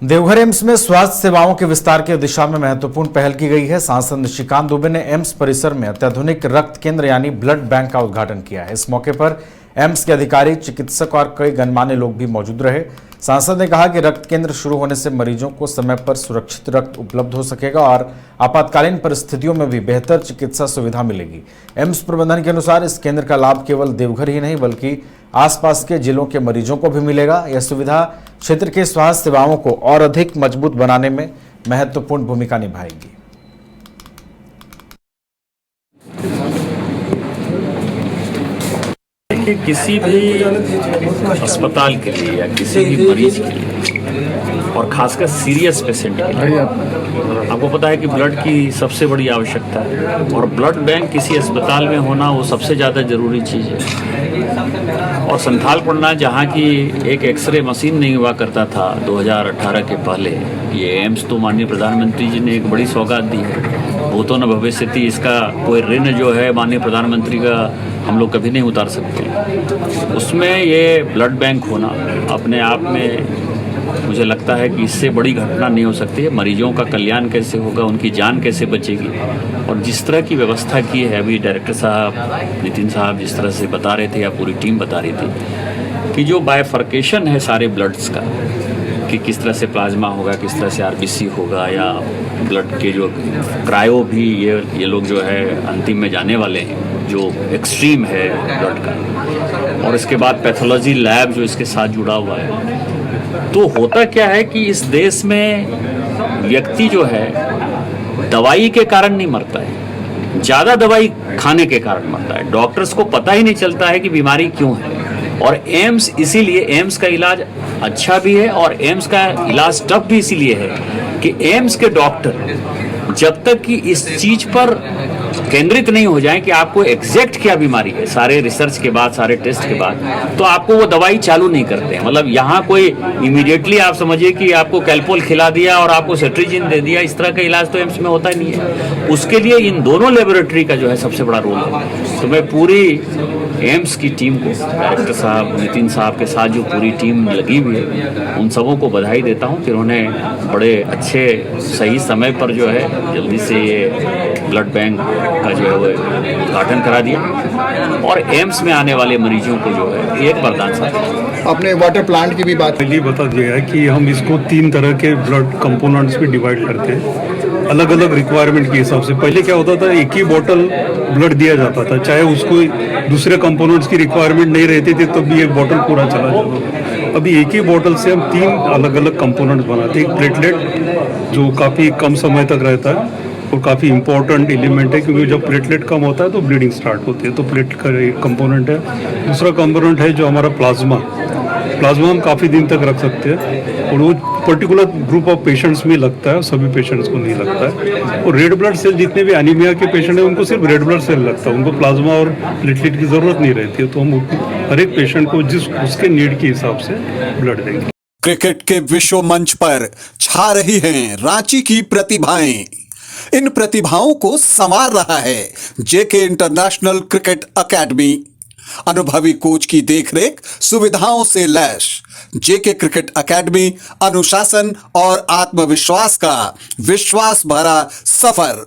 Deoghar AIIMS में स्वास्थ्य सेवाओं के विस्तार की दिशा में महत्वपूर्ण पहल की गई है। सांसद निशिकांत दुबे ने एम्स परिसर में अत्याधुनिक रक्त केंद्र यानी ब्लड बैंक का उद्घाटन किया है। इस मौके पर एम्स के अधिकारी, चिकित्सक और कई गणमान्य लोग भी मौजूद रहे। सांसद ने कहा कि रक्त केंद्र शुरू होने से मरीजों को समय पर सुरक्षित रक्त उपलब्ध हो सकेगा और आपातकालीन परिस्थितियों में भी बेहतर चिकित्सा सुविधा मिलेगी। एम्स प्रबंधन के अनुसार इस केंद्र का लाभ केवल देवघर ही नहीं बल्कि आसपास के जिलों के मरीजों को भी मिलेगा। यह सुविधा क्षेत्र के स्वास्थ्य सेवाओं को और अधिक मजबूत बनाने में महत्वपूर्ण भूमिका निभाएगी। देखिए, किसी भी अस्पताल के लिए या किसी भी मरीज के लिए और खासकर सीरियस पेशेंट के लिए आपको पता है कि ब्लड की सबसे बड़ी आवश्यकता है और ब्लड बैंक किसी अस्पताल में होना वो सबसे ज़्यादा ज़रूरी चीज़ है। और संथाल पड़ना जहाँ की एक एक्सरे मशीन नहीं हुआ करता था 2018 के पहले, ये एम्स तो माननीय प्रधानमंत्री जी ने एक बड़ी सौगात दी है। भूतो न भविष्यति, इसका कोई ऋण जो है माननीय प्रधानमंत्री का हम लोग कभी नहीं उतार सकते। उसमें ये ब्लड बैंक होना अपने आप में मुझे लगता है कि इससे बड़ी घटना नहीं हो सकती है। मरीजों का कल्याण कैसे होगा, उनकी जान कैसे बचेगी, और जिस तरह की व्यवस्था की है अभी डायरेक्टर साहब, नितिन साहब जिस तरह से बता रहे थे या पूरी टीम बता रही थी कि जो बायफर्केशन है सारे ब्लड्स का, कि किस तरह से प्लाज्मा होगा, किस तरह से आरबीसी होगा, या ब्लड के जो क्रायो भी ये लोग जो है अंतिम में जाने वाले हैं, जो एक्सट्रीम है ब्लड का, और इसके बाद पैथोलॉजी लैब जो इसके साथ जुड़ा हुआ है। तो होता क्या है कि इस देश में व्यक्ति जो है दवाई के कारण नहीं मरता है, ज़्यादा दवाई खाने के कारण मरता है। डॉक्टर्स को पता ही नहीं चलता है कि बीमारी क्यों है। और एम्स इसीलिए, एम्स का इलाज अच्छा भी है और एम्स का इलाज टफ भी इसीलिए है कि एम्स के डॉक्टर जब तक कि इस चीज़ पर केंद्रित नहीं हो जाए कि आपको एग्जैक्ट क्या बीमारी है, सारे रिसर्च के बाद, सारे टेस्ट के बाद, तो आपको वो दवाई चालू नहीं करते हैं। मतलब यहाँ कोई इमीडिएटली आप समझिए कि आपको कैल्पोल खिला दिया और आपको सेट्रिजिन दे दिया, इस तरह का इलाज तो एम्स में होता ही नहीं है। उसके लिए इन दोनों लेबोरेटरी का जो है सबसे बड़ा रोल है। तो मैं पूरी एम्स की टीम को, डायरेक्टर साहब, नितिन साहब के साथ जो पूरी टीम लगी हुई है, उन सबों को बधाई देता हूँ कि उन्होंने बड़े अच्छे सही समय पर जो है जल्दी से ये ब्लड बैंक का जो है वो उद्घाटन करा दिया और एम्स में आने वाले मरीजों को जो है एक वरदान साथ। आपने वाटर प्लांट की भी बात पहले बता दिया है कि हम इसको 3 तरह के ब्लड कंपोनेंट्स में डिवाइड करते हैं अलग अलग रिक्वायरमेंट के हिसाब से। पहले क्या होता था, एक ही बोतल ब्लड दिया जाता था, चाहे उसको दूसरे कंपोनेंट्स की रिक्वायरमेंट नहीं रहती थी तो भी एक बोतल पूरा चला जाता। अभी एक ही बोतल से हम 3 अलग अलग कंपोनेंट्स बनाते हैं। एक प्लेटलेट जो काफ़ी कम समय तक रहता है और काफ़ी इंपॉर्टेंट एलिमेंट है, क्योंकि जब प्लेटलेट कम होता है तो ब्लीडिंग स्टार्ट होती है, तो प्लेटलेट का एक कंपोनेंट है। दूसरा कंपोनेंट है जो हमारा प्लाज्मा हम काफ़ी दिन तक रख सकते हैं और वो पर्टिकुलर ग्रुप ऑफ पेशेंट्स में लगता है, सभी पेशेंट्स को नहीं लगता है। और रेड ब्लड सेल, जितने भी एनीमिया के पेशेंट हैं उनको सिर्फ रेड ब्लड सेल लगता है, उनको प्लाज्मा और प्लेटलेट की ज़रूरत नहीं रहती है। तो हम हर एक पेशेंट को जिस उसके नीड के हिसाब से ब्लड देंगे। क्रिकेट के विश्व मंच पर छा रही हैं रांची की प्रतिभाएं। इन प्रतिभाओं को संवार रहा है जेके इंटरनेशनल क्रिकेट एकेडमी। अनुभवी कोच की देखरेख, सुविधाओं से लैस जेके क्रिकेट एकेडमी अनुशासन और आत्मविश्वास का विश्वास भरा सफर।